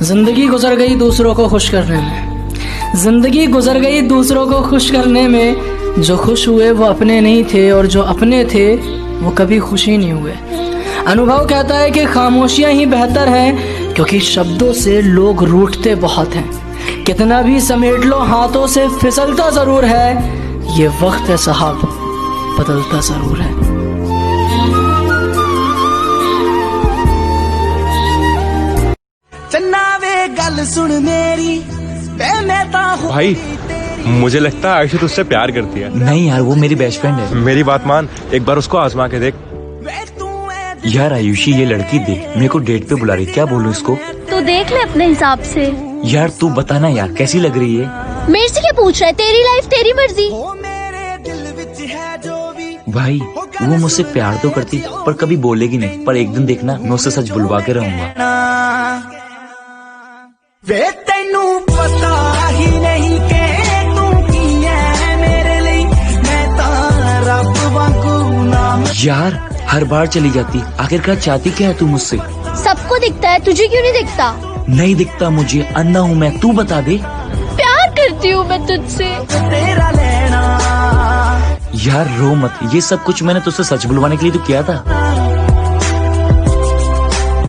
जिंदगी गुजर गई दूसरों को खुश करने में, जिंदगी गुजर गई दूसरों को खुश करने में। जो खुश हुए वो अपने नहीं थे और जो अपने थे वो कभी खुश ही नहीं हुए। अनुभव कहता है कि खामोशियां ही बेहतर हैं, क्योंकि शब्दों से लोग रूठते बहुत हैं। कितना भी समेट लो हाथों से फिसलता जरूर है, ये वक्त है साहब बदलता जरूर है। चन्ना वे गल सुन मेरी भाई मुझे लगता है आयशा तुझसे प्यार करती है। नहीं यार, वो मेरी बेस्ट फ्रेंड है। मेरी बात मान, एक बार उसको आजमा के देख। यार आयुषी, ये लड़की देख मेरे को डेट पे बुला रही, क्या बोलूं इसको? तो देख ले अपने हिसाब से। यार तू बताना यार, कैसी लग रही है? मेरे से क्या पूछ रहा है? तेरी लाइफ तेरी मर्जी। भाई वो मुझसे प्यार तो करती पर कभी बोलेगी नहीं, पर एक दिन देखना मैं उससे सच बुलवा के रहूंगा। वे तेनू पता ही नहीं के तू की है मेरे लिए, मैं तां रब वांगू नाम। यार हर बार चली जाती, आखिरकार चाहती क्या है तू मुझसे? सबको दिखता है, तुझे क्यों नहीं दिखता? नहीं दिखता मुझे, अंधा हूँ मैं, तू बता दे। प्यार करती हूँ मैं तुझसे। तेरा लेना यार रो मत, ये सब कुछ मैंने तुझसे सच बुलवाने के लिए तो किया था।